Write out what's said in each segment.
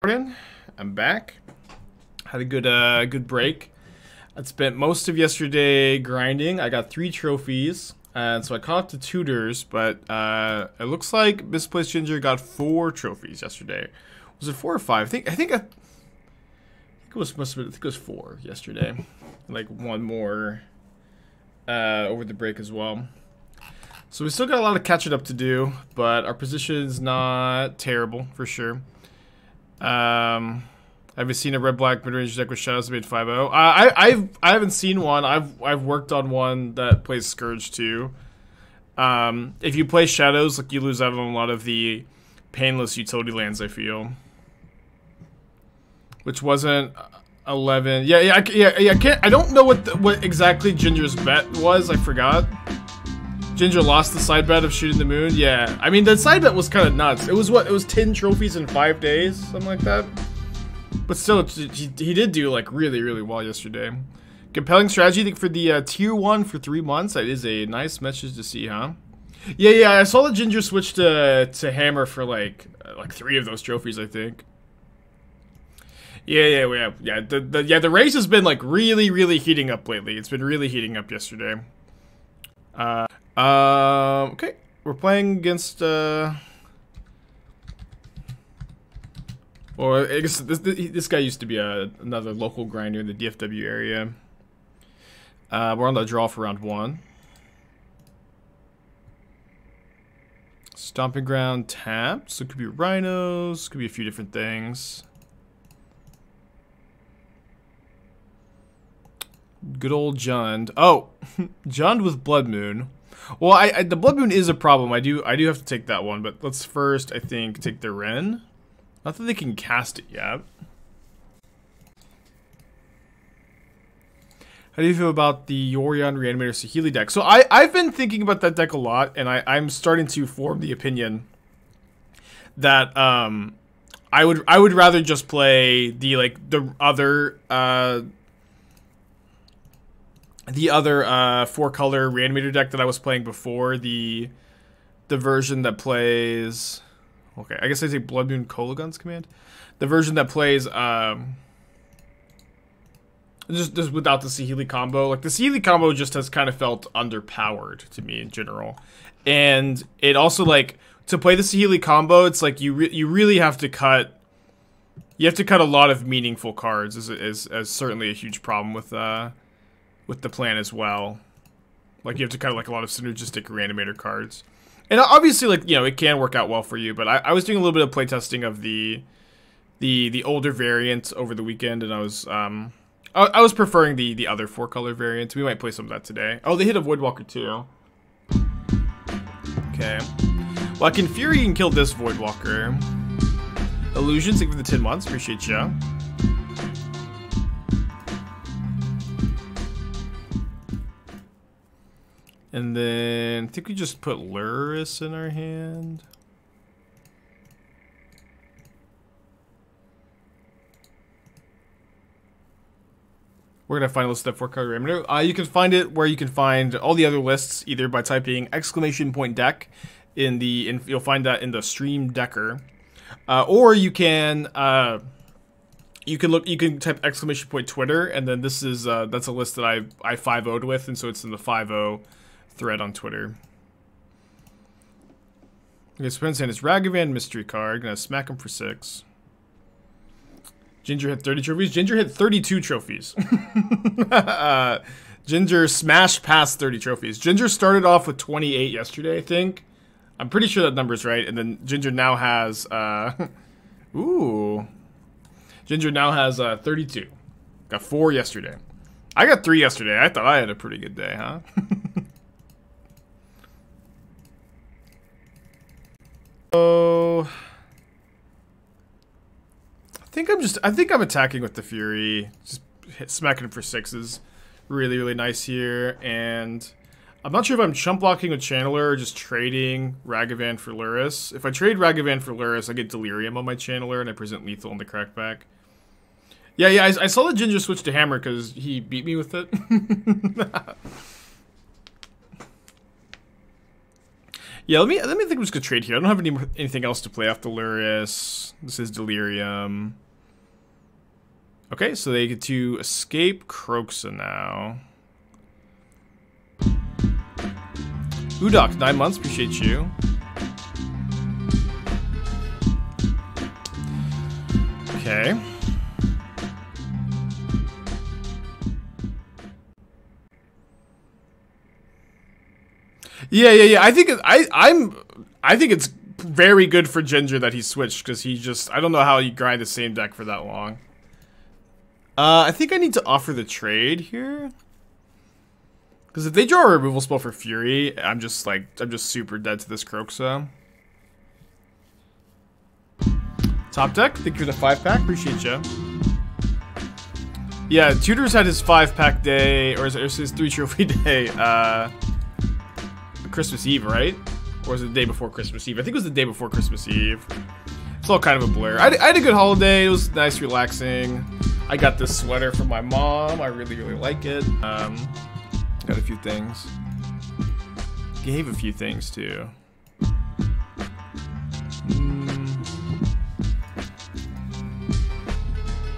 morning. I'm back. Had a good break. I spent most of yesterday grinding. I got 3 trophies, and so I caught up to tutors. But it looks like Misplaced Ginger got 4 trophies yesterday. Was it 4 or 5? I think it was 4 yesterday. Like 1 more over the break as well. So we still got a lot of catching up to do, but our position's not terrible for sure. I haven't seen a red-black mid-range deck with Shadows made 5-0. I haven't seen one. I've worked on one that plays Scourge too. If you play Shadows, like, you lose out on a lot of the painless utility lands, I feel. Which wasn't 11. Yeah. I can't. I don't know what exactly Ginger's bet was. I forgot. Ginger lost the side bet of shooting the moon. Yeah, I mean, the side bet was kind of nuts. It was what? It was 10 trophies in 5 days, something like that. But still, he did do like really well yesterday. Compelling strategy, I think, for the tier 1 for 3 months. That is a nice message to see, huh? Yeah. I saw the Ginger switch to Hammer for like 3 of those trophies, I think. Yeah. The race has been like really heating up lately. It's been really heating up yesterday. Okay, we're playing against, well, I guess this guy used to be another local grinder in the DFW area. We're on the draw for round 1. Stomping Ground tapped, so it could be rhinos, could be a few different things. Good old Jund. Oh, Jund with Blood Moon. Well, the Blood Moon is a problem. I do have to take that one, but let's first, I think, take the Wrenn. Not that they can cast it yet. How do you feel about the Yorion Reanimator Saheeli deck? So I've been thinking about that deck a lot, and I'm starting to form the opinion that I would rather just play the other 4-color Reanimator deck that I was playing before, the version that plays... Okay, I guess I say Blood Moon Kolaghan's command. The version that plays just without the Saheeli combo. Like, the Saheeli combo just has kind of felt underpowered to me in general. And it also, like, to play the Saheeli combo, it's like you really have to cut... You have to cut a lot of meaningful cards, is certainly a huge problem with the plan as well. Like, you have to cut like a lot of synergistic Reanimator cards. And obviously, like, you know, it can work out well for you, but I was doing a little bit of playtesting of the older variant over the weekend, and I was preferring the other 4-color variant. We might play some of that today. Oh, they hit a Voidwalker too. Okay. Well, I can Fury and kill this Voidwalker. Illusions, thank you for the 10 months. Appreciate ya. And then I think we just put Luris in our hand. We're gonna find a list of 4-color Reanimator. You can find it where you can find all the other lists, either by typing !deck you'll find that in the Stream Decker, or you can type !Twitter, and then this is that's a list that I 5-0'd with, and so it's in the 5-0 thread on Twitter. Okay, Spencer and his Ragavan mystery card. Gonna smack him for 6. Ginger hit 30 trophies. Ginger hit 32 trophies. Ginger smashed past 30 trophies. Ginger started off with 28 yesterday, I think. I'm pretty sure that number's right. And then Ginger now has ooh. Ginger now has 32. Got 4 yesterday. I got 3 yesterday. I thought I had a pretty good day, huh? Oh, I think I'm attacking with the Fury. Just smacking him for 6s. Really nice here. And I'm not sure if I'm chump blocking with Channeler or just trading Ragavan for Luris. If I trade Ragavan for Luris, I get Delirium on my Channeler and I present Lethal on the Crackback. Yeah, I saw the Ginger switch to Hammer because he beat me with it. Yeah, let me think I'm just gonna trade here. I don't have anything else to play off Delirious. This is Delirium. Okay, so they get to escape Kroxa now. Udok, 9 months, appreciate you. Okay. Yeah. I think I think it's very good for Ginger that he switched because he just I don't know how you grind the same deck for that long. I think I need to offer the trade here. Because if they draw a removal spell for Fury, I'm just super dead to this Kroxa. Top deck, thank you for the 5-pack, appreciate you. Yeah, Tudor's had his 5-pack day, or his 3-trophy day, Christmas Eve, right? Or was it the day before Christmas Eve? I think it was the day before Christmas Eve. It's all kind of a blur. I had a good holiday, it was nice, relaxing. I got this sweater from my mom, I really like it. Got a few things. Gave a few things too.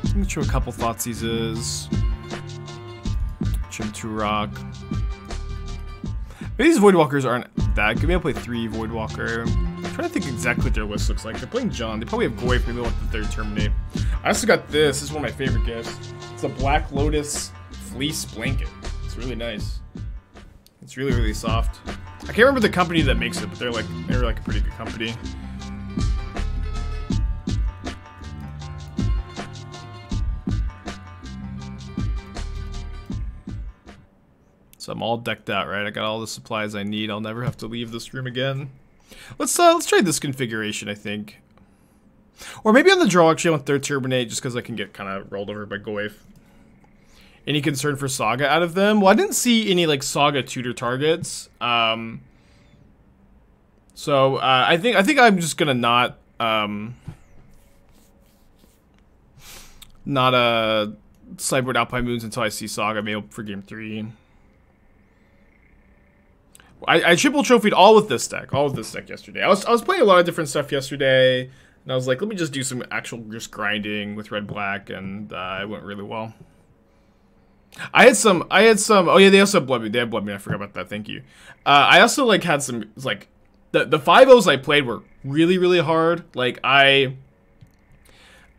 I'm gonna show a couple Thoughtseizes. Chim Tourach. Maybe these Voidwalkers aren't that good. Maybe I'll play 3 Voidwalker. I'm trying to think exactly what their list looks like. They're playing John. They probably have Goyf. Maybe they'll want the 3rd Terminate. I also got this. This is one of my favorite gifts. It's a Black Lotus Fleece Blanket. It's really nice. It's really soft. I can't remember the company that makes it, but they're like a pretty good company. So I'm all decked out, right? I got all the supplies I need. I'll never have to leave this room again. Let's try this configuration, I think. Or maybe on the draw, actually, I want 3rd Terminate, just because I can get kind of rolled over by Goyf. Any concern for Saga out of them? Well, I didn't see any, like, Saga tutor targets. So, I think I'm just gonna not Sideboard Alpine Moons until I see Saga, maybe for game 3. I triple trophied all with this deck yesterday. I was playing a lot of different stuff yesterday, and I was like, let me just do some actual just grinding with red-black, and it went really well. I had some, oh yeah, they also have Blood Moon. They have Blood Moon, I forgot about that, thank you. I also, like, had some, like, the 5-0s I played were really hard. Like, I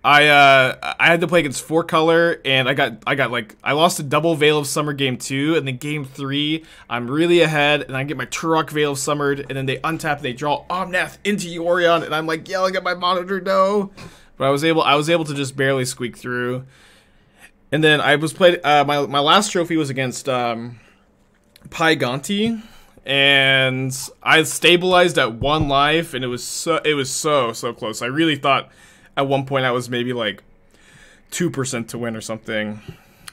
had to play against 4-color, and I lost a double Veil of Summer game 2, and then game 3, I'm really ahead, and I get my Tourach Veil of Summered, and then they untap, and they draw Omnath into Yorion, and I'm like yelling at my monitor, no. But I was able to just barely squeak through. And then I was played, my last trophy was against Pyganti, and I stabilized at 1 life, and it was so close. I really thought at one point I was maybe like 2% to win or something,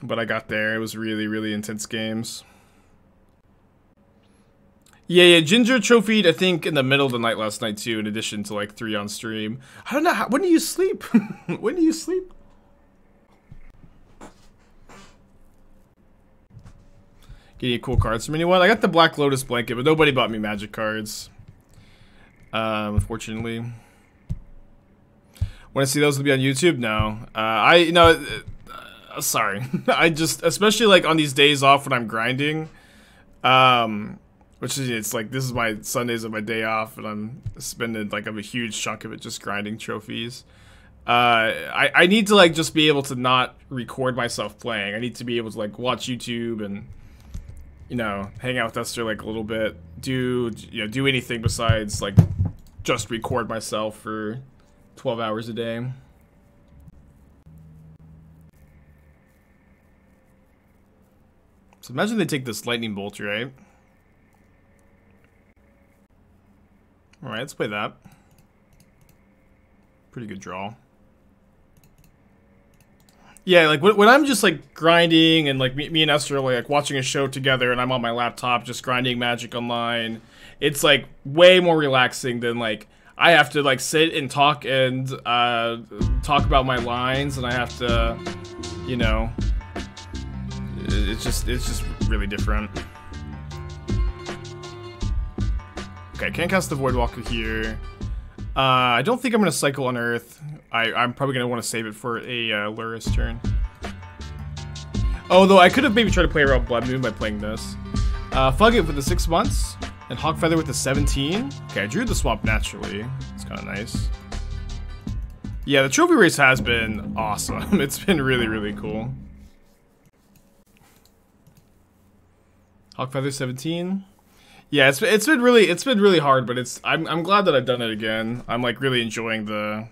but I got there. It was really intense games. Yeah, Ginger trophied, I think, in the middle of the night last night too, in addition to like 3 on stream. I don't know, when do you sleep? When do you sleep? Getting cool cards from anyone? I got the Black Lotus blanket, but nobody bought me magic cards. Unfortunately. Want to see those will be on YouTube? No. Sorry. I just, especially like on these days off when I'm grinding, which is, it's like, this is my Sundays of my day off, and I'm spending like a huge chunk of it just grinding trophies. I need to like just be able to not record myself playing. I need to be able to like watch YouTube and, you know, hang out with Esther like a little bit, do anything besides like just record myself for 12 hours a day. So imagine they take this lightning bolt, right? Alright, let's play that. Pretty good draw. Yeah, like when I'm just like grinding and like me and Esther are like watching a show together and I'm on my laptop just grinding Magic Online, it's like way more relaxing than like I have to like sit and talk talk about my lines, and I have to, you know, it's just really different. Okay, can't cast the Voidwalker here. I don't think I'm going to cycle Unearth. I'm probably going to want to save it for a Lurrus turn. Although I could have maybe tried to play around Blood Moon by playing this. Fug it with the 6 months. And Hawkfeather with the 17. Okay, I drew the swamp naturally. It's kind of nice. Yeah, the trophy race has been awesome. It's been really, really cool. Hawkfeather 17. Yeah, it's been really hard, but I'm glad that I've done it again. I'm like really enjoying the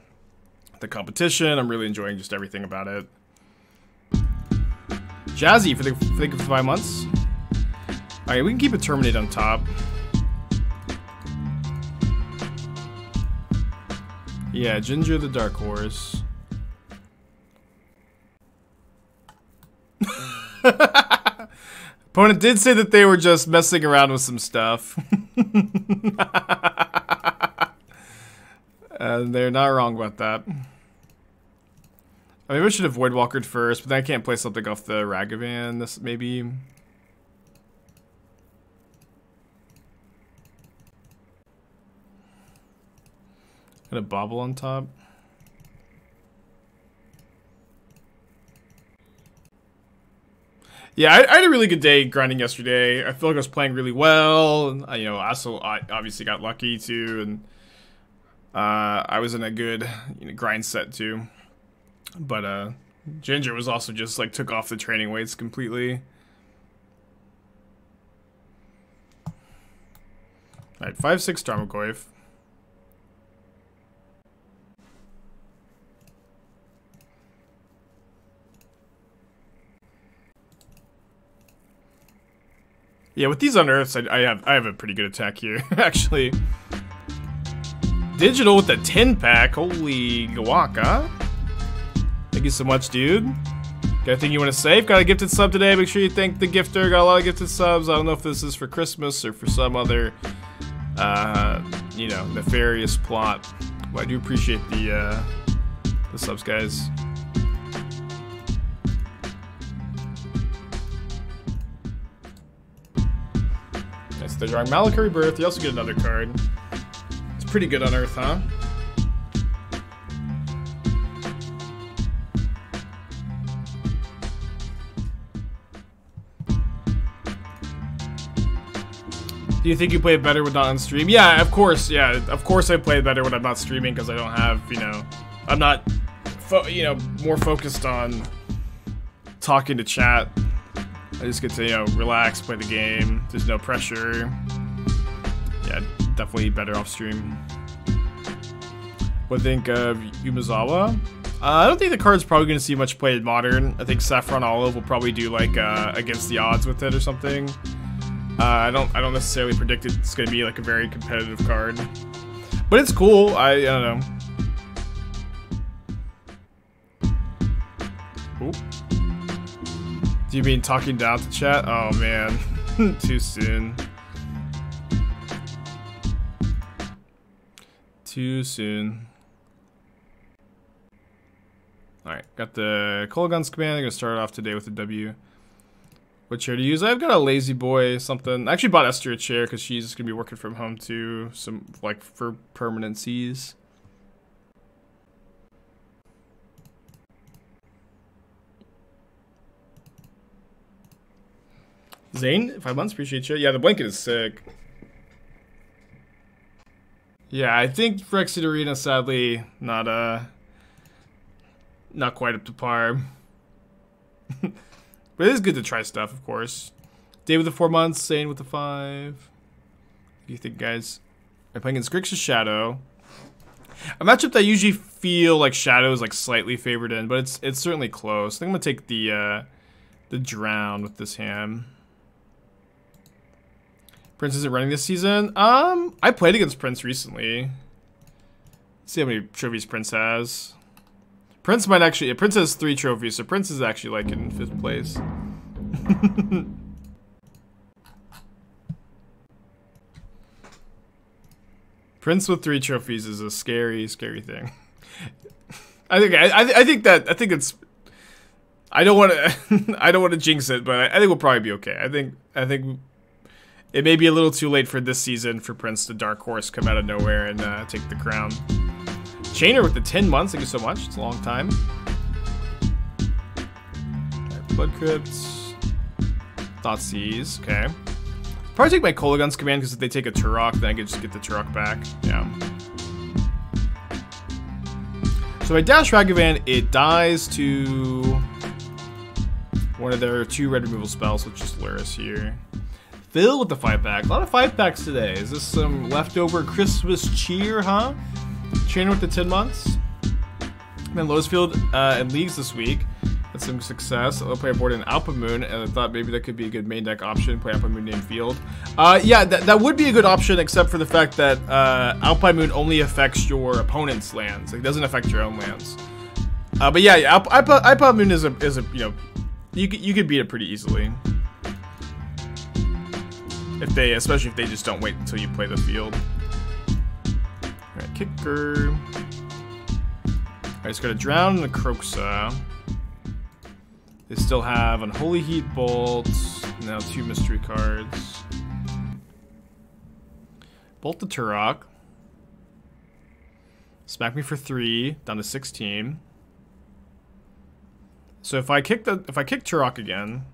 competition. I'm really enjoying just everything about it. Jazzy for the 5 months. Alright, we can keep a Terminate on top. Yeah, Ginger the Dark Horse. Opponent did say that they were just messing around with some stuff. And they're not wrong about that. I mean, we should have Voidwalkered first, but then I can't play something off the Ragavan. This maybe. Got a Bauble on top. Yeah, I had a really good day grinding yesterday. I feel like I was playing really well. And, you know, I obviously got lucky too, and I was in a good grind set too. But Ginger was also just like took off the training weights completely. All right, 5/6 Tarmogoyf. Yeah, with these unearths, I have a pretty good attack here, actually. Digital with the 10-pack. Holy guaca. Thank you so much, dude. Got anything you want to say? Got a gifted sub today. Make sure you thank the gifter. Got a lot of gifted subs. I don't know if this is for Christmas or for some other, you know, nefarious plot. But I do appreciate the subs, guys. Nice. They're drawing Malika Rebirth. You also get another card. It's pretty good on Earth, huh? Do you think you play it better when not on stream? Yeah, of course. Yeah, of course I play it better when I'm not streaming because I don't have, you know, I'm not, you know, more focused on talking to chat. I just get to, you know, relax, play the game. There's no pressure. Yeah, definitely better off stream. What do you think of Umezawa? I don't think the card's probably going to see much play in Modern. I think Saffron Olive will probably do like against the odds with it or something. I don't necessarily predict it's going to be like a very competitive card, but it's cool. I don't know. Oop. Do you mean talking down to chat? Oh man, too soon. Too soon. All right, got the Kolaghan's command. I'm gonna start off today with a W. What chair to use? I've got a Lazy Boy something. I actually bought Esther a chair because she's gonna be working from home too. Some like for permanencies. Zane, 5 months, appreciate you. Yeah, the blanket is sick. Yeah, I think for Exit Arena, sadly, not quite up to par. But it is good to try stuff, of course. Dave with the 4 months, Zane with the 5. What do you think, guys? I'm playing against Grixis Shadow. A matchup that I usually feel like Shadow is like slightly favored in, but it's certainly close. I think I'm gonna take the Drown with this hand. Prince isn't running this season. I played against Prince recently. Let's see how many trophies Prince has. Prince might actually... Prince has 3 trophies, so Prince is actually, like, in 5th place. Prince with 3 trophies is a scary, scary thing. I think it's... I don't want to... I don't want to jinx it, but I think we'll probably be okay. I think... it may be a little too late for this season for Prince to Dark Horse come out of nowhere and take the crown. Chainer with the 10 months, thank you so much. It's a long time. Right, Blood Crypt. Thoughtseize, okay. Probably take my Kolaghan's command because if they take a Tourach, then I can just get the Tourach back. Yeah. So my dash Ragavan, it dies to one of their 2 red removal spells, which is Luris here. Fill with the 5-pack. A lot of 5-packs today. Is this some leftover Christmas cheer, huh? Trainer with the 10 months. And then Lowesfield and Leagues this week. Had some success. I'll play a board in Alpine Moon, and I thought maybe that could be a good main deck option. Play Alpine Moon named Field. Yeah, that would be a good option, except for the fact that Alpine Moon only affects your opponent's lands. It doesn't affect your own lands. But yeah, Alpine Moon is a you know, you could beat it pretty easily. Especially if they just don't wait until you play the field. Alright, kicker. Alright, just gotta drown in the Kroxa. They still have Unholy Heat bolts. Now 2 mystery cards. Bolt the Tourach. Smack me for 3, down to 16. So if I kick Tourach again,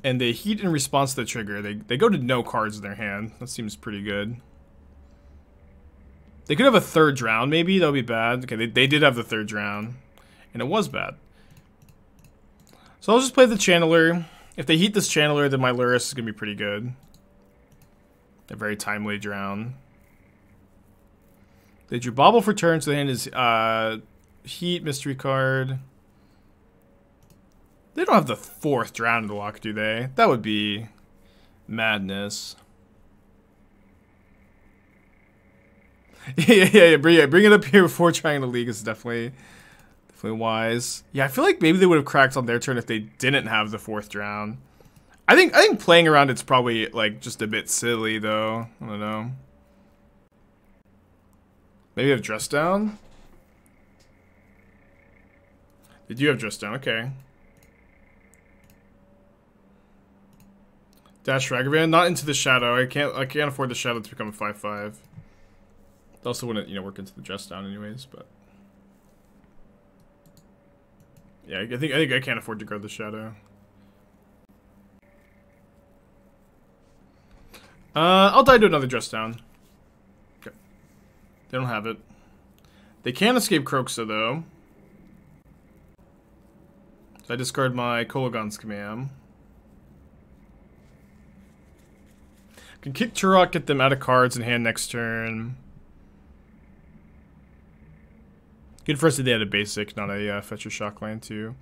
and they heat in response to the trigger, they go to no cards in their hand. That seems pretty good. They could have a 3rd drown, maybe. That would be bad. Okay, they did have the 3rd drown, and it was bad. So I'll just play the Channeler. If they heat this Channeler, then my Luris is going to be pretty good. A very timely drown. They drew Bauble for turn, so the hand is Heat, mystery card. They don't have the 4th drown to lock, do they? That would be madness. yeah, bring it up here before trying to league is definitely wise. Yeah, I feel like maybe they would have cracked on their turn if they didn't have the 4th drown. I think playing around it's probably like just a bit silly though. I don't know. Maybe have Dress Down? They do have Dress Down, okay. Dash Ragavan, not into the shadow. I can't afford the shadow to become a 5/5. It also wouldn't, you know, work into the Dress Down anyways, but yeah, I think I can't afford to guard the shadow. I'll die to another Dress Down. Okay. They don't have it. They can escape Kroxa though. So I discard my Kolaghan's command. Can kick Tourach, get them out of cards in hand next turn. Good for us that they had a basic, not a fetch or shock land too.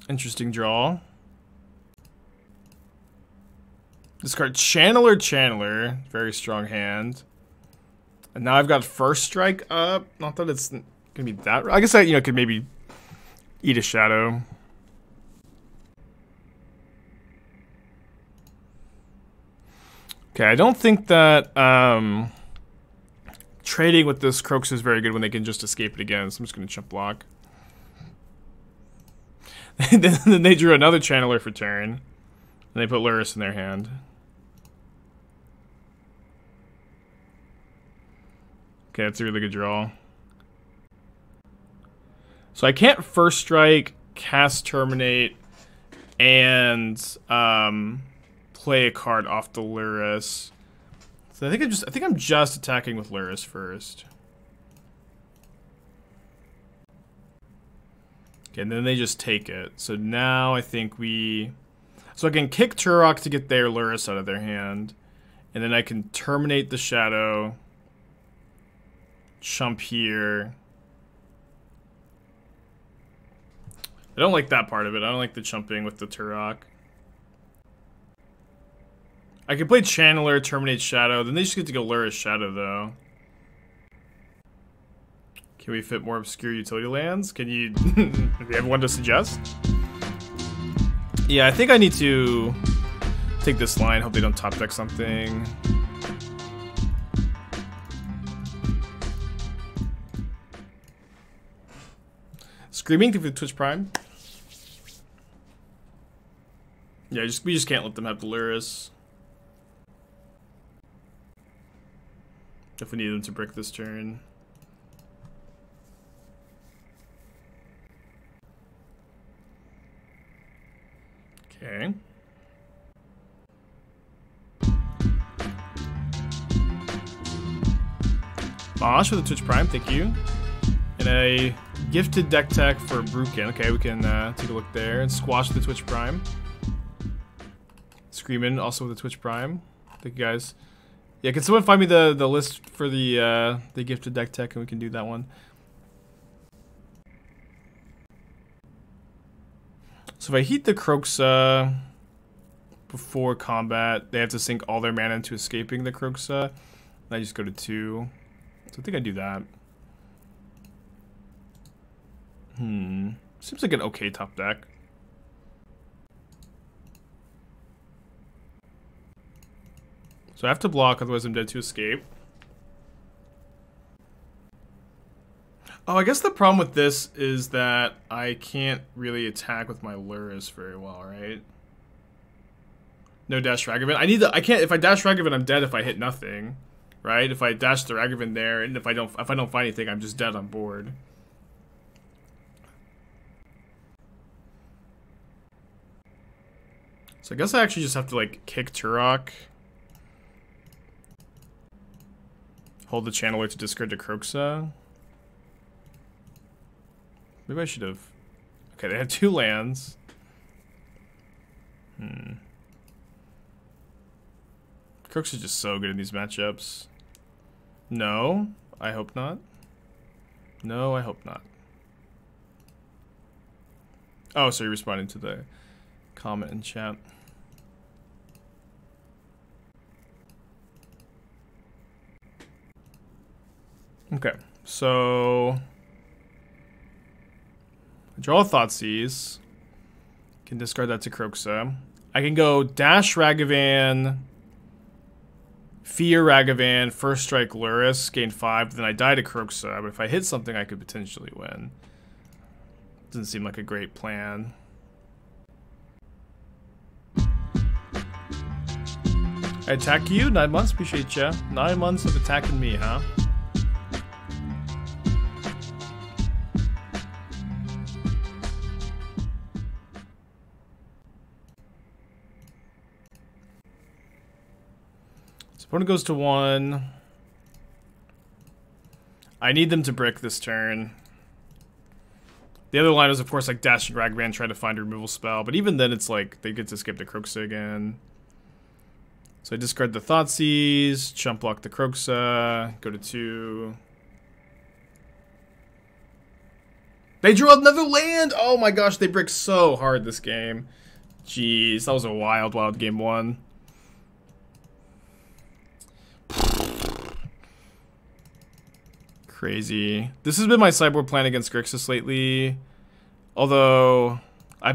Interesting draw. Discard Channeler. Very strong hand. And now I've got First Strike up. Not that it's gonna be that. I guess I, you know, could maybe eat a shadow. Okay, I don't think that trading with this Kroxa is very good when they can just escape it again. So I'm just gonna chump block. Then they drew another Channeler for turn, and they put Luris in their hand. Okay, that's a really good draw. So I can't First Strike, cast Terminate, and play a card off the Luris. So I think I'm just attacking with Luris first. Okay, and then they just take it. So now I think so I can kick Tourach to get their Luris out of their hand, and then I can terminate the shadow. Chump here. I don't like that part of it. I don't like the chumping with the Tourach. I can play Channeler, terminate Shadow. Then they just get to go Luris Shadow, though. Can we fit more obscure utility lands? Can you... do you have one to suggest? Yeah, I think I need to take this line. Hope they don't top deck something. Screaming through the Twitch Prime. Yeah, we just can't let them have the Luris. If we need them to brick this turn. Okay. Mosh with the Twitch Prime, thank you. And a gifted deck tech for Brukin. Okay, we can take a look there. And Squash with the Twitch Prime. Screamin' also with the Twitch Prime. Thank you guys. Yeah, can someone find me the list for the gifted deck tech and we can do that one. So if I heat the Kroxa before combat, they have to sink all their mana into escaping the Kroxa. And I just go to 2. So I think I do that. Seems like an okay top deck. So I have to block, otherwise I'm dead to escape. Oh, I guess the problem with this is that I can't really attack with my Luris very well, right? No dash Ragavan. I can't, if I dash Ragavan, I'm dead if I hit nothing. Right? If I dash the Ragavan there, and if I don't find anything, I'm just dead on board. So I guess I actually just have to like kick Tourach. Hold the Channeler to discard the Kroxa. Maybe I should have. Okay, they have 2 lands. Kroxa's just so good in these matchups. No, I hope not. No, I hope not. Oh, so you're responding to the comment in chat. Okay, so draw a Thoughtseize. Can discard that to Kroxa. I can go dash Ragavan, Fear Ragavan, First Strike Luris, gain 5, then I die to Kroxa, but if I hit something I could potentially win. Doesn't seem like a great plan. I attack you? 9 months? Appreciate ya. 9 months of attacking me, huh? Opponent goes to 1. I need them to brick this turn. The other line is, of course, like dashing Ragavan, trying to find a removal spell. But even then, it's like they get to skip the Kroxa again. So I discard the Thoughtseize, chump block the Kroxa, go to 2. They drew another land! Oh my gosh, they brick so hard this game. Jeez, that was a wild, wild game 1. Crazy. This has been my sideboard plan against Grixis lately. Although I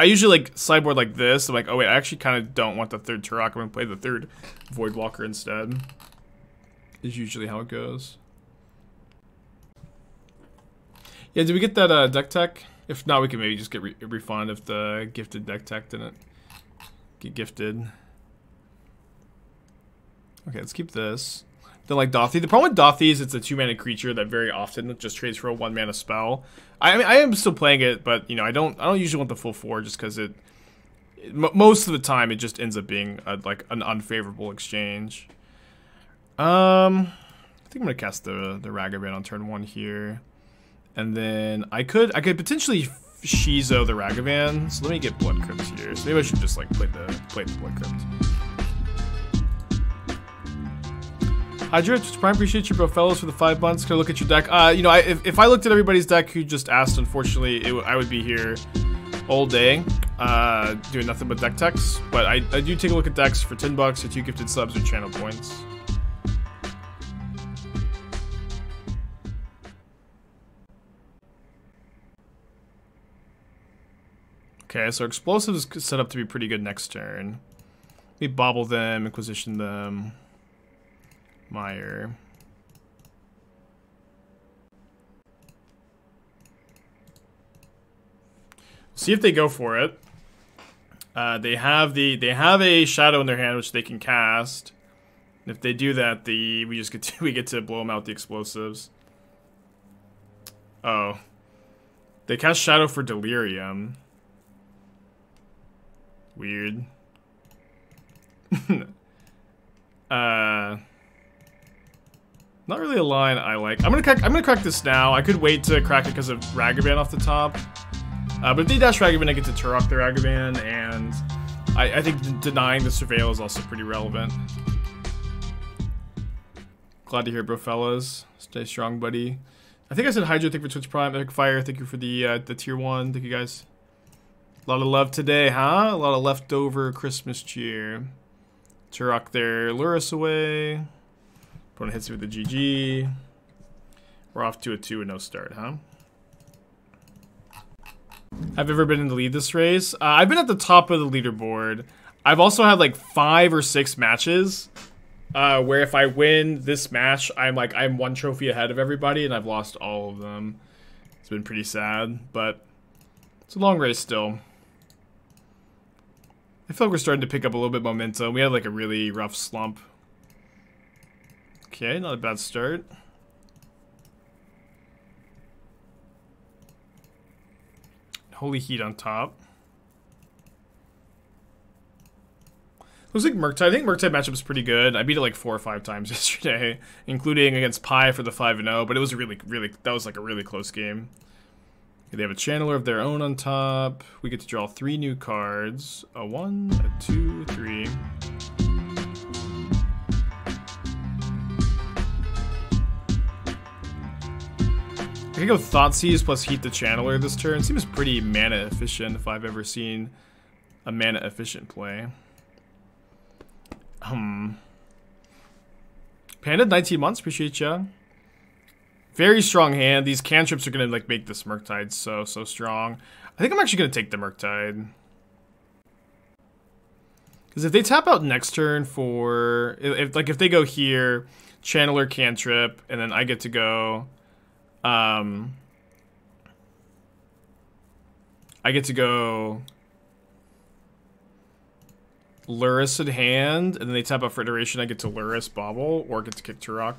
usually like sideboard like this. I'm like, oh wait, I actually kind of don't want the 3rd Tourach. I'm gonna play the 3rd Voidwalker instead. Is usually how it goes. Yeah, did we get that deck tech? If not, we can maybe just get a refund if the gifted deck tech didn't get gifted. Okay, let's keep this. Then like Dauthi. The problem with Dauthi is it's a 2-mana creature that very often just trades for a 1-mana spell. I mean, I am still playing it, but you know, I don't usually want the full 4 just because most of the time it just ends up being like an unfavorable exchange. I think I'm gonna cast the Ragavan on turn 1 here, and then I could potentially Shizo the Ragavan. So let me get Blood Crypt here. So maybe I should just like play the Blood Crypt. Hydra, Prime, appreciate you, bro, fellows, for the 5 months. Can I look at your deck? You know, if I looked at everybody's deck who just asked, unfortunately, I would be here all day, doing nothing but deck techs. But I do take a look at decks for $10 or 2 gifted subs or channel points. Okay, so explosives is set up to be pretty good next turn. We Bauble them, Inquisition them. Mire. See if they go for it. They have a shadow in their hand which they can cast. If they do that, we get to blow them out with the explosives. Oh, they cast shadow for delirium. Weird. Not really a line I like. I'm gonna crack this now. I could wait to crack it because of Ragavan off the top. But if they dash Ragavan, I get to Tourach the Ragavan, and I think denying the Surveil is also pretty relevant. Glad to hear, bro, fellas. Stay strong, buddy. I think I said Hydra, thank you for Twitch Prime, Epic Fire, thank you for the tier 1, thank you guys. A lot of love today, huh? A lot of leftover Christmas cheer. Tourach there, lure us away. Opponent hits me with the GG. We're off to a 2 and no start, huh? Have you ever been in the lead this race? I've been at the top of the leaderboard. I've also had like 5 or 6 matches where if I win this match, I'm 1 trophy ahead of everybody, and I've lost all of them. It's been pretty sad, but it's a long race still. I feel like we're starting to pick up a little bit of momentum. We had like a really rough slump. Okay, not a bad start. Unholy Heat on top. Looks like Murktide. I think Murktide matchup is pretty good. I beat it like 4 or 5 times yesterday, including against Pi for the 5-0. But it was that was like a really close game. They have a Channeler of their own on top. We get to draw 3 new cards. A 1, a 2, 3. I can go Thoughtseize plus Heat the Channeler this turn. Seems pretty mana efficient if I've ever seen a mana efficient play. Panda, 19 months, appreciate ya. Very strong hand. These cantrips are gonna like make this Murktide so strong. I think I'm actually gonna take the Murktide. Because if they tap out next turn for if they go here, Channeler cantrip, and then I get to go I get to go Luris in hand, and then they tap out for iteration, I get to Luris Bauble, or get to kick Tourach.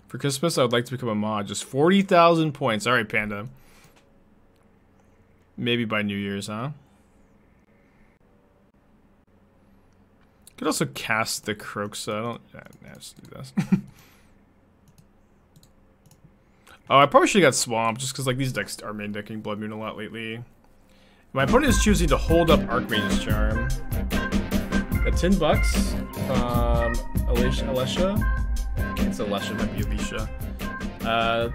For Christmas, I would like to become a mod. Just 40,000 points. Alright, Panda. Maybe by New Year's, huh? Could also cast the Kroxa. I don't... Nah, just do this. Oh, I probably should have got Swamped, just because like these decks are main decking Blood Moon a lot lately. My opponent is choosing to hold up Archmage's Charm. Got $10 from Alicia. It's Alicia, might be Alicia.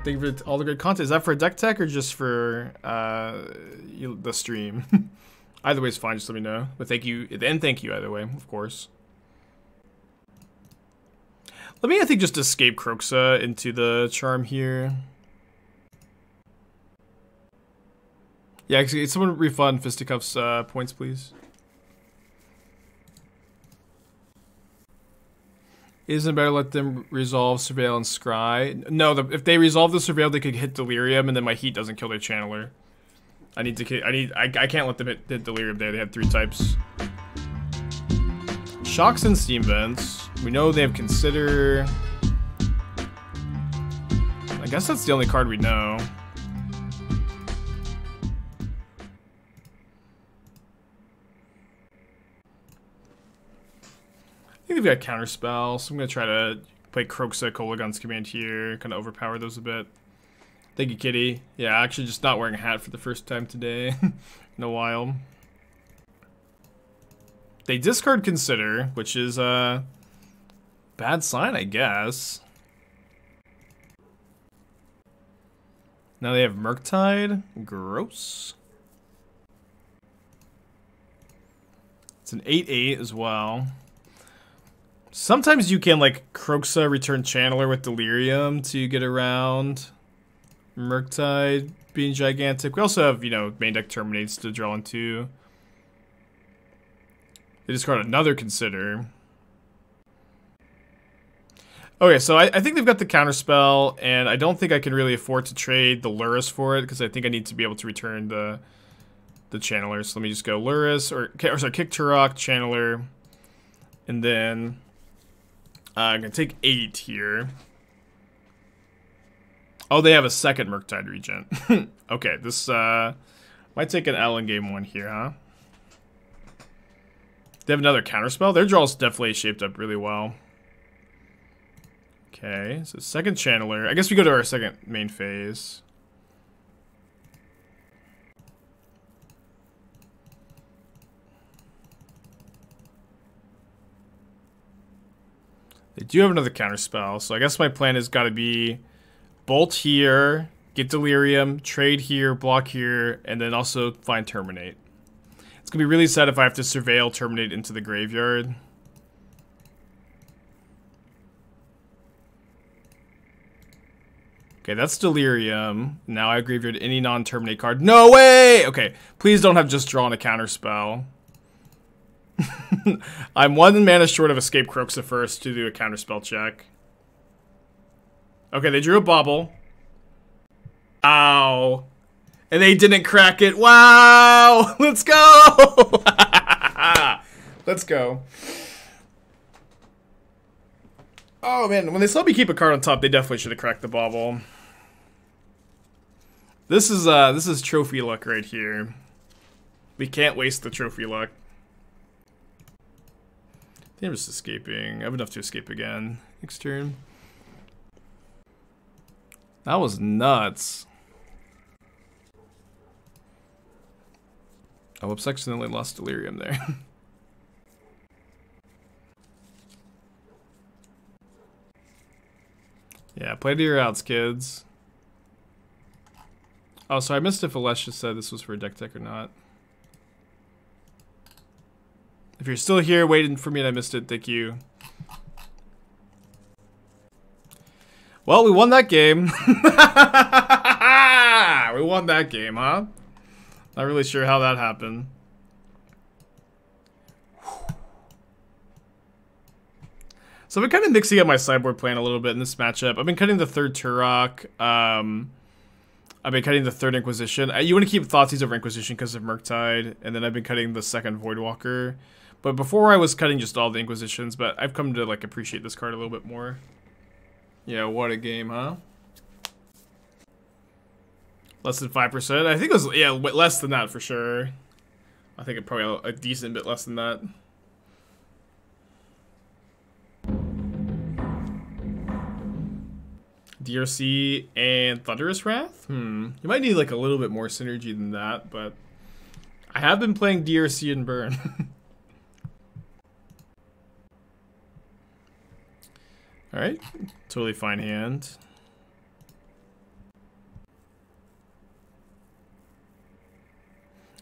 Thank you for all the great content. Is that for deck tech or just for the stream? Either way is fine, just let me know. But thank you, and thank you either way, of course. Let me, I think, just escape Kroxa into the Charm here. Yeah, can someone refund Fisticuff's points, please? Isn't it better let them resolve Surveil and Scry? No, if they resolve the Surveil, they could hit Delirium, and then my Heat doesn't kill their Channeler. I can't let them hit Delirium there. They have 3 types. Shocks and Steam Vents. We know they have Consider. I guess that's the only card we know. I think they've got Counterspell, so I'm going to try to play Kroxa, Kolaghan's Command here, kind of overpower those a bit. Thank you, Kitty. Yeah, actually just not wearing a hat for the first time today in a while. They discard Consider, which is a bad sign, I guess. Now they have Murktide. Gross. It's an 8/8 as well. Sometimes you can, like, Kroxa return Channeler with Delirium to get around Murktide being gigantic. We also have, you know, main deck Terminates to draw into. They discard another Consider. Okay, so I think they've got the counterspell, and I don't think I can really afford to trade the Lurrus for it, because I think I need to be able to return the Channeler. So let me just go Lurrus, or sorry, kick Tourach, Channeler, and then I'm going to take 8 here. Oh, they have a second Murktide Regent. Okay, this might take an L in game 1 here, huh? They have another counterspell. Their draw's definitely shaped up really well. Okay, so second Channeler. I guess we go to our second main phase. They do have another counterspell, so I guess my plan has got to be Bolt here, get Delirium, trade here, block here, and then also find Terminate. It's going to be really sad if I have to surveil Terminate into the graveyard. Okay, that's Delirium. Now I graveyard any non-Terminate card. No way! Okay, please don't have just drawn a counterspell. I'm 1 mana short of Escape Kroxa first to do a counterspell check. Okay, they drew a Bauble. Ow. And they didn't crack it. Wow! Let's go! Let's go. Oh man, when they saw me keep a card on top, they definitely should have cracked the Bauble. This is trophy luck right here. We can't waste the trophy luck. I think I'm just escaping. I have enough to escape again next turn. That was nuts. Oh, whoops, accidentally lost Delirium there. Yeah, play to your outs, kids. Oh, so I missed if Alessia said this was for a deck or not. If you're still here waiting for me and I missed it, thank you. Well, we won that game. We won that game, huh? Not really sure how that happened. So I've been kind of mixing up my sideboard plan a little bit in this matchup. I've been cutting the third Tourach. I've been cutting the third Inquisition. You want to keep Thoughtseize over Inquisition because of Murktide. And then I've been cutting the second Voidwalker. But before I was cutting just all the Inquisitions. But I've come to like appreciate this card a little bit more. Yeah, what a game, huh? Less than 5%. I think it was, yeah, less than that for sure. I think it probably a decent bit less than that. DRC and Thunderous Wrath? You might need like a little bit more synergy than that, but I have been playing DRC and Burn. Alright, totally fine hand.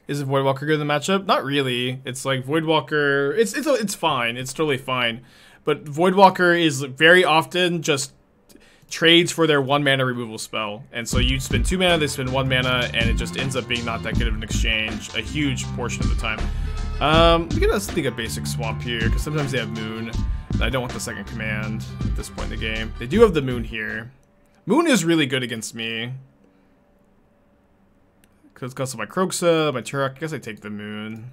Is Voidwalker good in the matchup? Not really. It's like Voidwalker, it's fine. It's totally fine. But Voidwalker is very often just trades for their 1 mana removal spell. And so you spend 2 mana, they spend 1 mana, and it just ends up being not that good of an exchange a huge portion of the time. We can just think of basic Swamp here, because sometimes they have Moon. And I don't want the second command at this point in the game. They do have the Moon here. Moon is really good against me. Because of my Kroxa, my Tourach, I guess I take the Moon.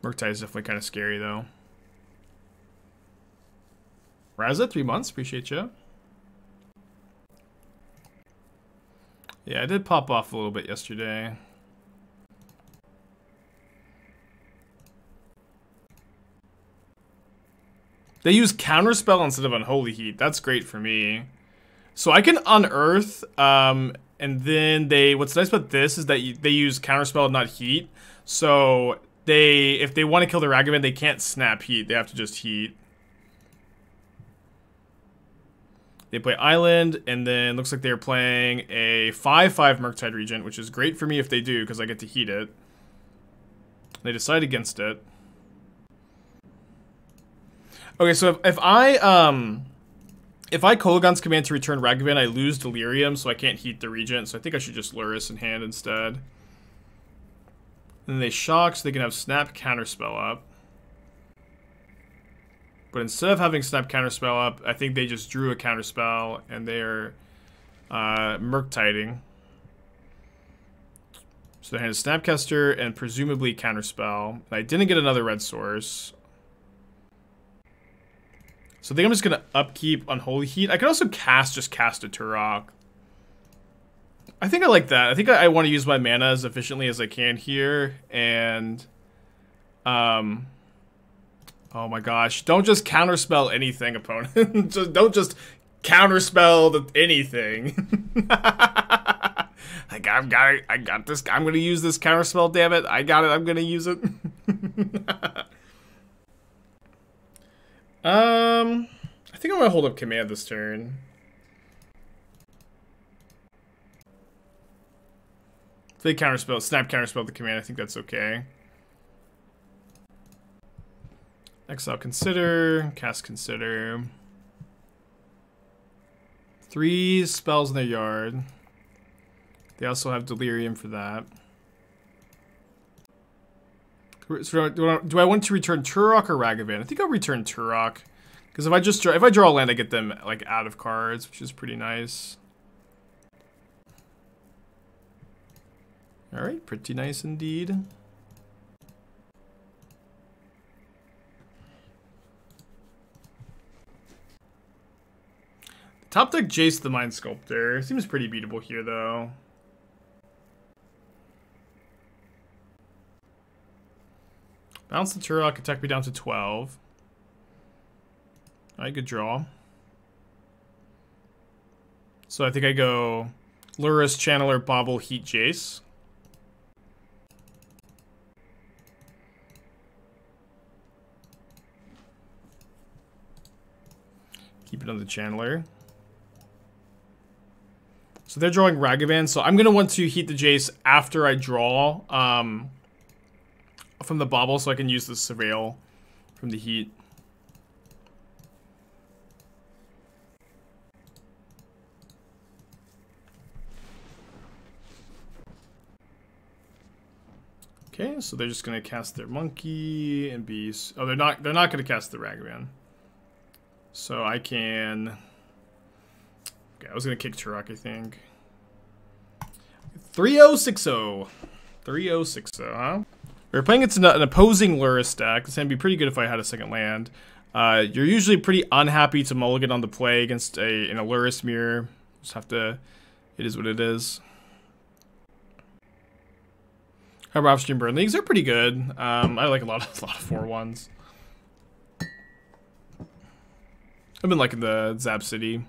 Murktide is definitely kind of scary, though. Raza, 3 months. Appreciate you. Yeah, I did pop off a little bit yesterday. They use Counterspell instead of Unholy Heat. That's great for me. So I can unearth, and then what's nice about this is that they use Counterspell, not Heat. So if they want to kill the Ragavan, they can't snap Heat. They have to just Heat. They play Island, and then looks like they're playing a 5/5 Murktide Regent, which is great for me if they do, because I get to heat it. They decide against it. Okay, so if I Kolaghan's command to return Ragavan, I lose Delirium, so I can't heat the Regent, so I think I should just Lurrus in hand instead. And then they shock, so they can have Snap Counterspell up. But instead of having Snap Counterspell up, I think they just drew a Counterspell, and they're Murktiding. So they had a Snapcaster and presumably Counterspell. And I didn't get another red source. So I think I'm just going to upkeep Unholy Heat. I could also cast a Tourach. I think I like that. I think I want to use my mana as efficiently as I can here. And, oh my gosh. Don't just Counterspell anything, opponent. Don't just Counterspell anything. Like, I got this. I'm going to use this Counterspell, damn it. I got it. I'm going to use it. I think I'm gonna hold up command this turn. If they counterspell, snap counterspell the command, I think that's okay. Exile Consider, cast Consider. 3 spells in their yard. They also have Delirium for that. So do I want to return Tourach or Ragavan? I think I'll return Tourach. Because if I draw a land, I get them like out of cards, which is pretty nice. Alright, pretty nice indeed. Top deck Jace the Mind Sculptor. Seems pretty beatable here though. Bounce the Tourach, attack me down to 12. Alright, good draw. So I think I go Lurrus, Channeler, Bauble, Heat, Jace. Keep it on the Channeler. So they're drawing Ragavan, so I'm going to want to Heat the Jace after I draw from the Bauble, so I can use the Surveil from the Heat. Okay, so they're just gonna cast their Monkey and Beast. Oh, they're not gonna cast the Ragavan. So I can. Okay, I was gonna kick Tourach, I think. 3060. 3060, huh? We're playing it's an opposing Lurrus deck. It's gonna be pretty good if I had a second land. You're usually pretty unhappy to mulligan on the play against a Lurrus mirror. Just have to. It is what it is. Our offstream burn leagues are pretty good. I like a lot of 4-1s. I've been liking the Zap City.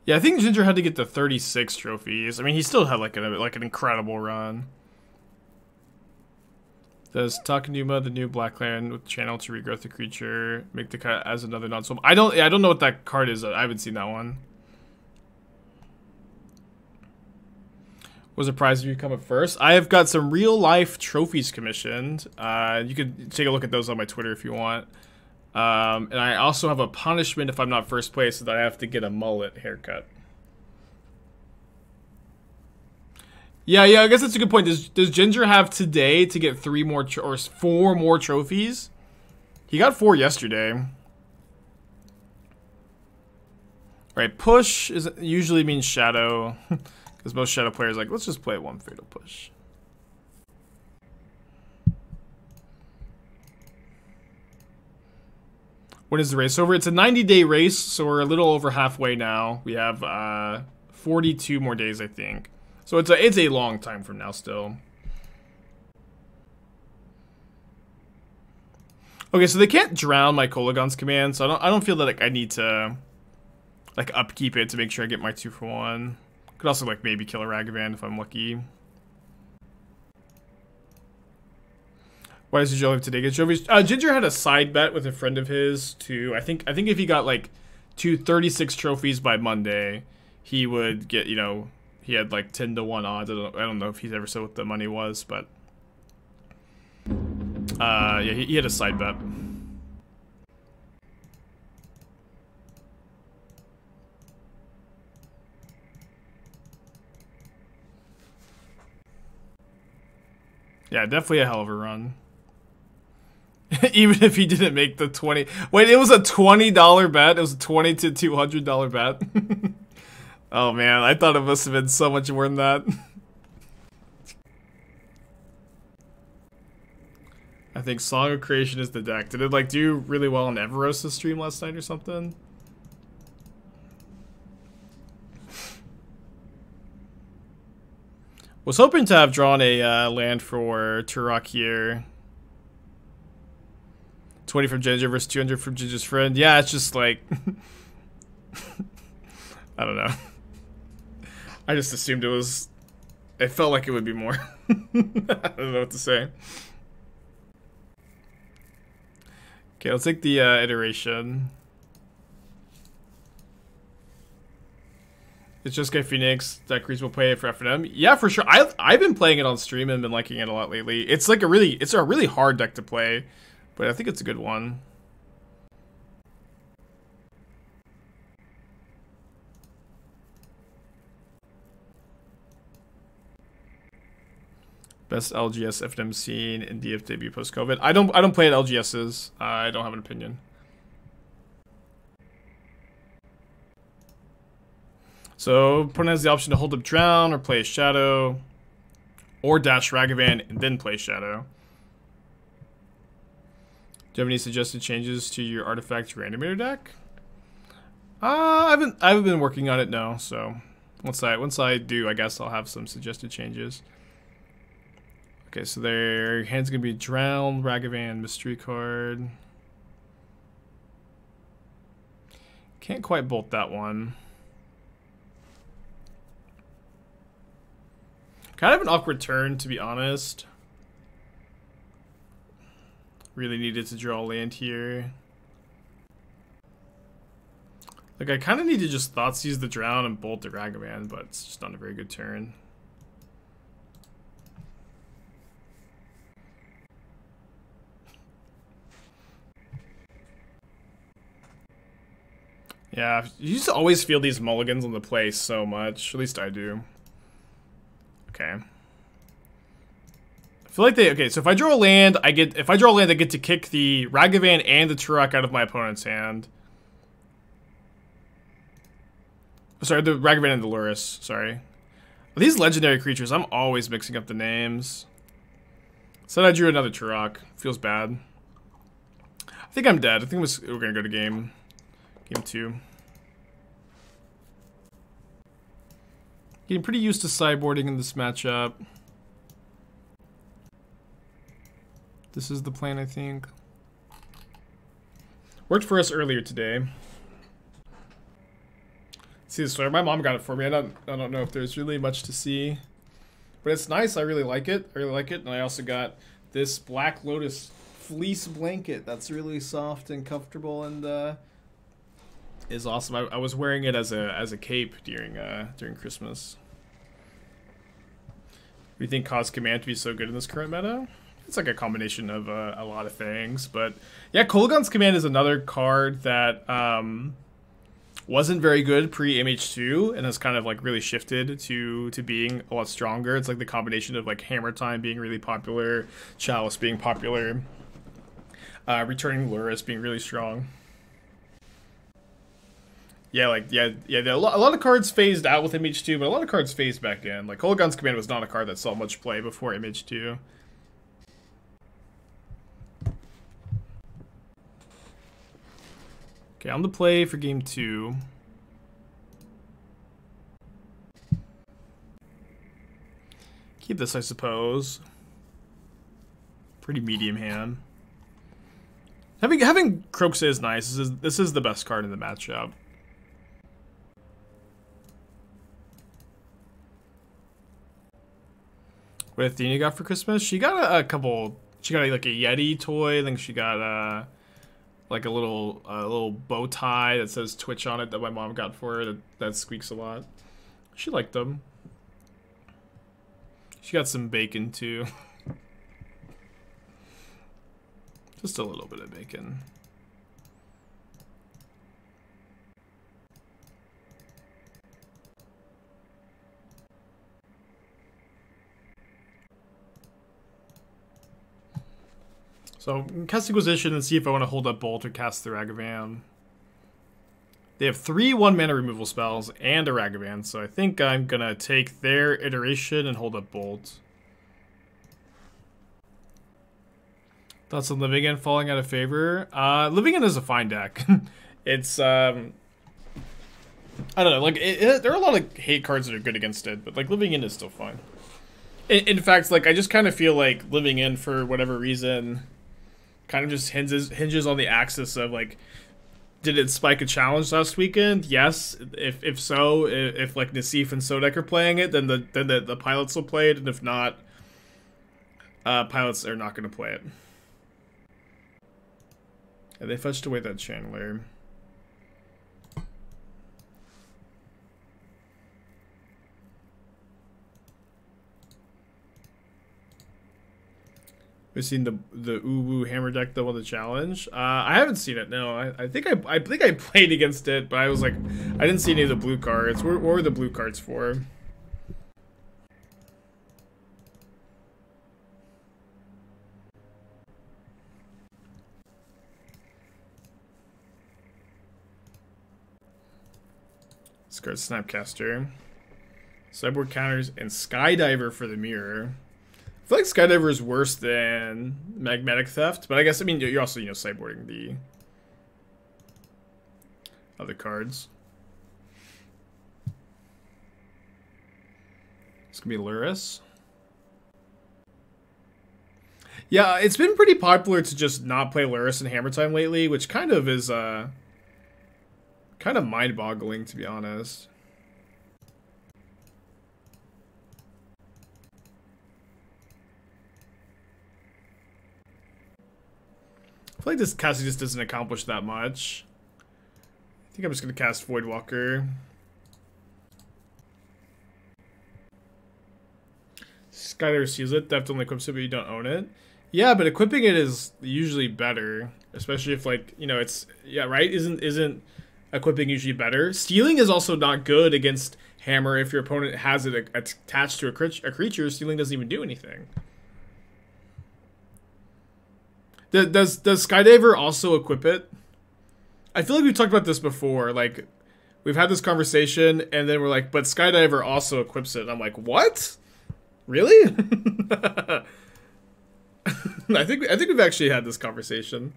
Yeah, I think Ginger had to get to 36 trophies. I mean, he still had like an incredible run. Does Takenuma, the new black land with channel to regrowth the creature, make the cut as another non-swap? I don't know what that card is. I haven't seen that one. Was a prize if you come up first. I have got some real life trophies commissioned. You could take a look at those on my Twitter if you want. And I also have a punishment if I'm not first place, so that I have to get a mullet haircut. Yeah, I guess that's a good point. Does Ginger have today to get 3 more or 4 more trophies? He got 4 yesterday. All right, push usually means shadow, because most shadow players are like, let's just play 1 fatal push. When is the race over? It's a 90-day race, so we're a little over halfway now. We have 42 more days, I think. So it's a long time from now still. Okay, so they can't drown my Kolaghan's command, so I don't feel that like I need to like upkeep it to make sure I get my 2-for-1. Could also like maybe kill a Ragavan if I'm lucky. Why does Ginger have today get trophies? Ginger had a side bet with a friend of his to I think if he got like 36 trophies by Monday, he would get, you know, he had like 10-to-1 odds. I don't know if he's ever said what the money was, but yeah, he had a side bet. Yeah, definitely a hell of a run. Even if he didn't make the 20. Wait, it was a $20 bet. It was a $20 to $200 bet. Oh man, I thought it must have been so much more than that. I think Song of Creation is the deck. Did it like do really well on Everos' stream last night or something? Was hoping to have drawn a land for Tourach here. 20 from Ginger versus 200 from Ginger's friend. Yeah, it's just like... I don't know. I just assumed it was... It felt like it would be more. I don't know what to say. Okay, let's take the iteration. It's just Guy Phoenix. That Grease will play it for FNM. Yeah, for sure. I've been playing it on stream and been liking it a lot lately. It's like a really hard deck to play, but I think it's a good one. Best LGS FNM scene in DF debut post COVID. I don't play at LGSs. I don't have an opinion. So opponent has the option to hold up Drown or play a Shadow, or dash Ragavan and then play Shadow. Do you have any suggested changes to your Artifact Randomator deck? I haven't been working on it, no. So once I do, I guess I'll have some suggested changes. Okay, so their hand's gonna be Drown, Ragavan, Mystery card. Can't quite bolt that one. Kind of an awkward turn, to be honest. Really needed to draw land here. Like, I kind of need to just Thoughtseize the Drown and bolt the Ragavan, but it's just not a very good turn. Yeah, you used to always feel these mulligans on the play so much. At least I do. Okay. I feel like okay, so if I draw a land, I get to kick the Ragavan and the Tourach out of my opponent's hand. Sorry, the Ragavan and the Lurrus, sorry. These legendary creatures, I'm always mixing up the names. Said I drew another Tourach. Feels bad. I think I'm dead. I think we're gonna go to game 2. Getting pretty used to sideboarding in this matchup. This is the plan, I think. Worked for us earlier today. See the sweater? My mom got it for me. I don't know if there's really much to see, but it's nice. I really like it. And I also got this Black Lotus fleece blanket that's really soft and comfortable and is awesome. I was wearing it as a cape during Christmas. Do you think cause command to be so good in this current meta? It's like a combination of a lot of things, but yeah, Kolaghan's command is another card that wasn't very good pre-MH2 and has kind of like really shifted to being a lot stronger. It's like the combination of like Hammer Time being really popular, Chalice being popular, Returning Lurrus being really strong. Yeah, a lot of cards phased out with MH2, but a lot of cards phased back in. Like, Kolaghan's Command was not a card that saw much play before MH2. Okay, on the play for game 2. Keep this, I suppose. Pretty medium hand. Having Kroxa is nice. This is the best card in the matchup. What did Athena got for Christmas? She got a couple. She got like a Yeti toy. I think she got like a little bow tie that says Twitch on it that my mom got for her. That squeaks a lot. She liked them. She got some bacon too. Just a little bit of bacon. So cast Inquisition and see if I want to hold up Bolt or cast the Ragavan. They have 3 1-mana removal spells and a Ragavan, so I think I'm gonna take their iteration and hold up Bolt. Thoughts on Living In falling out of favor? Living In is a fine deck. It's I don't know, like there are a lot of hate cards that are good against it, but like Living In is still fine. In fact, like I just kind of feel like Living In, for whatever reason, kind of just hinges on the axis of like, did it spike a challenge last weekend? Yes. If so, if like Nassif and Sodek are playing it, then the pilots will play it, and if not, pilots are not going to play it. And they fetched away that Chandler. We've seen the Uwu Hammer deck that won the challenge. I haven't seen it. No, I think I played against it, but I was like, I didn't see any of the blue cards. What were the blue cards for? Discard Snapcaster, Sideboard counters, and Skydiver for the mirror. I feel like Skydiver is worse than Magnetic Theft, but I guess, I mean, you're also, sideboarding the other cards. It's gonna be Luris. Yeah, it's been pretty popular to just not play Luris in Hammer Time lately, which kind of is, kind of mind-boggling, to be honest. I feel like this casting just doesn't accomplish that much. I think I'm just going to cast Voidwalker. Skydiver seals it. Theft only equips it, but you don't own it. Yeah, but equipping it is usually better. Especially if, like, it's... Yeah, right? Isn't equipping usually better? Stealing is also not good against Hammer if your opponent has it attached to a creature. Stealing doesn't even do anything. Does Skydiver also equip it? I feel like we've talked about this before. Like, we've had this conversation, and then we're like, but Skydiver also equips it. And I'm like, what? Really? I think we've actually had this conversation.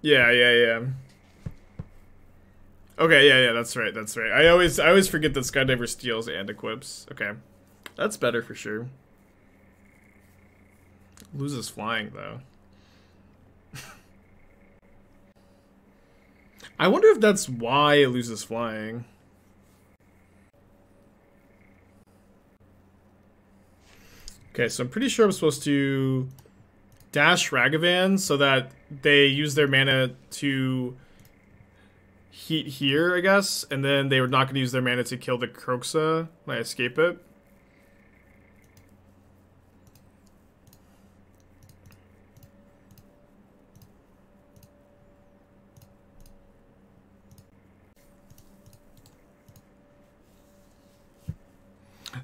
Yeah. Okay, yeah, that's right. I always forget that Skydiver steals and equips. Okay. That's better for sure. Loses flying, though. I wonder if that's why it loses flying. Okay, so I'm pretty sure I'm supposed to dash Ragavan so that they use their mana to heat here, I guess, and then they were not going to use their mana to kill the Kroxa when I escape it.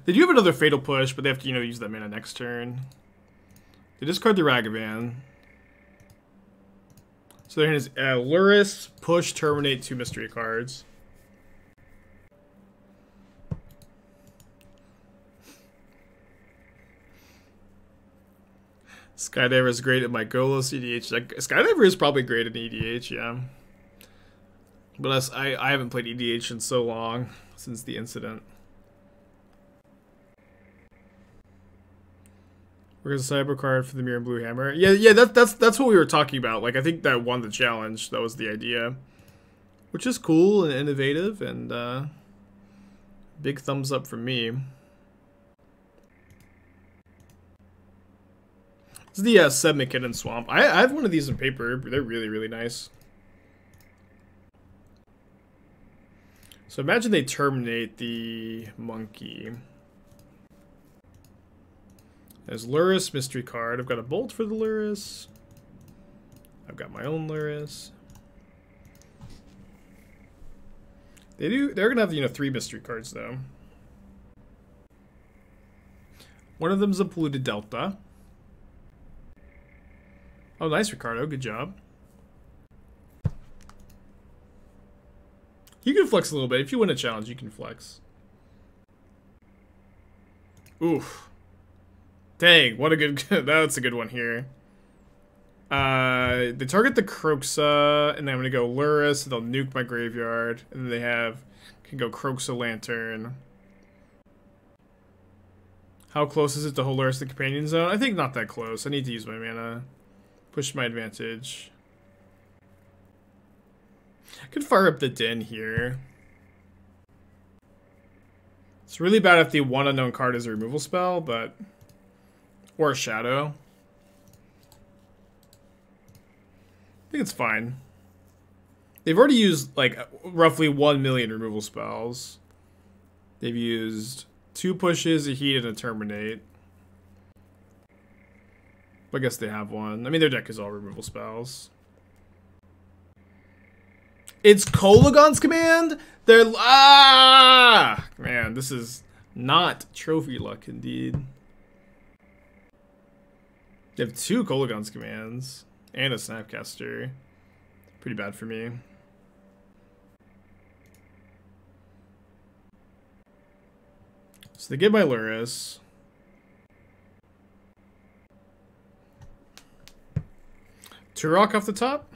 They do have another Fatal Push, but they have to, use that mana next turn. They discard the Ragavan. So there is Luris, Push, Terminate, 2 mystery cards. Skydiver is great at my Golos EDH. Skydiver is probably great at EDH, yeah. But I haven't played EDH in so long, since the incident. We're gonna sideboard card for the Mirror and Blue Hammer. Yeah, that's what we were talking about. Like, I think that won the challenge. That was the idea, which is cool and innovative, and big thumbs up from me. This is the Seb McKinnon Swamp. I have one of these in paper. They're really nice. So imagine they terminate the monkey. There's Luris, mystery card. I've got a Bolt for the Luris. I've got my own Luris. They're gonna have, 3 mystery cards though. One of them's a Polluted Delta. Oh, nice, Ricardo. Good job. You can flex a little bit. If you win a challenge, you can flex. Oof. Dang, what a good... That's a good one here. They target the Kroxa, and then I'm going to go Lurrus, and they'll nuke my graveyard. And then they can go Kroxa Lantern. How close is it to hold Lurrus the Companion Zone? I think not that close. I need to use my mana. Push my advantage. I could fire up the Den here. It's really bad if the one unknown card is a removal spell, but... Or a shadow. I think it's fine. They've already used, like, roughly 1 million removal spells. They've used 2 pushes, a heat, and a terminate. I guess they have one. I mean, their deck is all removal spells. It's Kolaghan's command? They're... Ah! Man, this is not trophy luck, indeed. They have 2 Kolaghan's commands. And a Snapcaster. Pretty bad for me. So they get my Lurrus. Tourach off the top.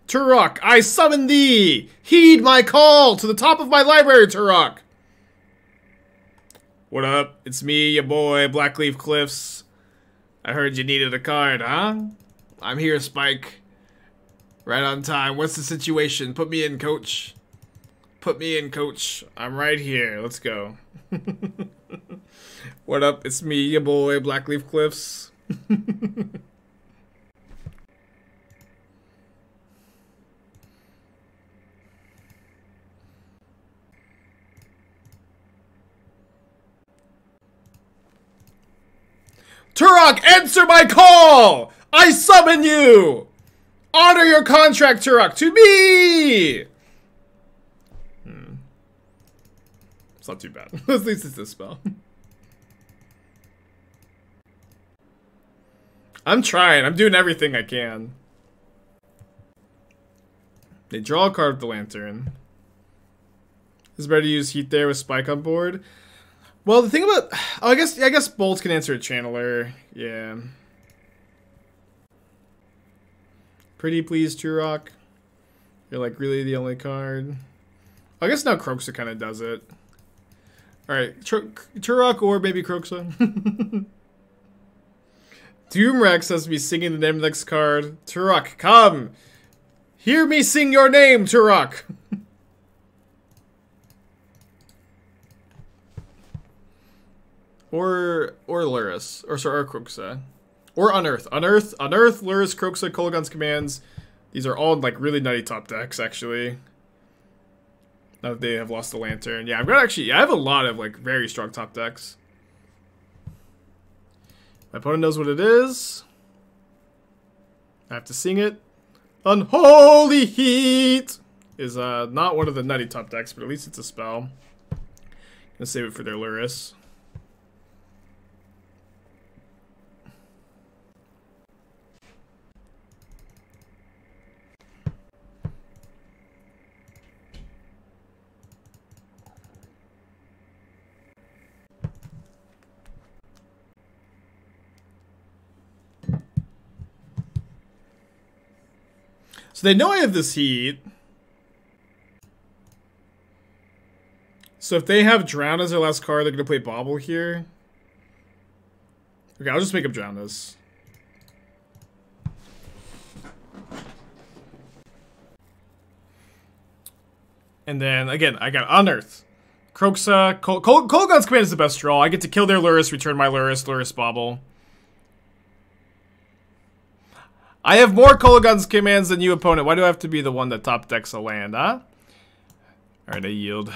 Tourach, I summon thee! Heed my call to the top of my library, Tourach! What up? It's me, your boy, Blackcleave Cliffs. I heard you needed a card, huh? I'm here, Spike. Right on time. What's the situation? Put me in, coach. Put me in, coach. I'm right here. Let's go. What up? It's me, your boy, Blackcleave Cliffs. Tourach, answer my call! I summon you! Honor your contract, Tourach, to me! It's not too bad. At least it's this spell. I'm trying. I'm doing everything I can. They draw a card with the Lantern. Is it better to use Heat there with Spike on board? Well, the thing about... Oh, I guess Bolt can answer a Channeler. Yeah. Pretty please, Tourach. You're like really the only card. I guess now Kroxa kind of does it. Alright, Tourach or maybe Kroxa. Doomrex has to be singing the name of the next card. Tourach, come! Hear me sing your name, Tourach! Or Lurrus. Or Kroxa. Or Unearth. Unearth, Lurrus, Kroxa, Kolaghan's commands. These are all like really nutty top decks, actually. Now that they have lost the Lantern. Yeah, I have a lot of like very strong top decks. My opponent knows what it is. I have to sing it. Unholy Heat is not one of the nutty top decks, but at least it's a spell. Gonna save it for their Lurrus. So they know I have this Heat. So if they have Drown as their last card, they're going to play Bauble here. Okay, I'll just make them Drown this. And then, again, I got Unearth. Kroxa. Kolaghan's command is the best draw. I get to kill their Lurrus, return my Lurrus Bauble. I have more Kolaghan's commands than you, opponent. Why do I have to be the one that top decks a land, huh? Alright, I yield.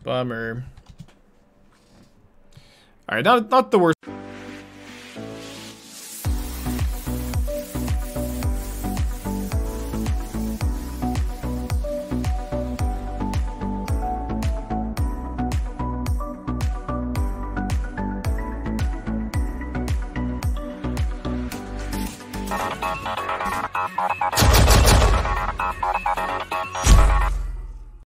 Bummer. Alright, not the worst.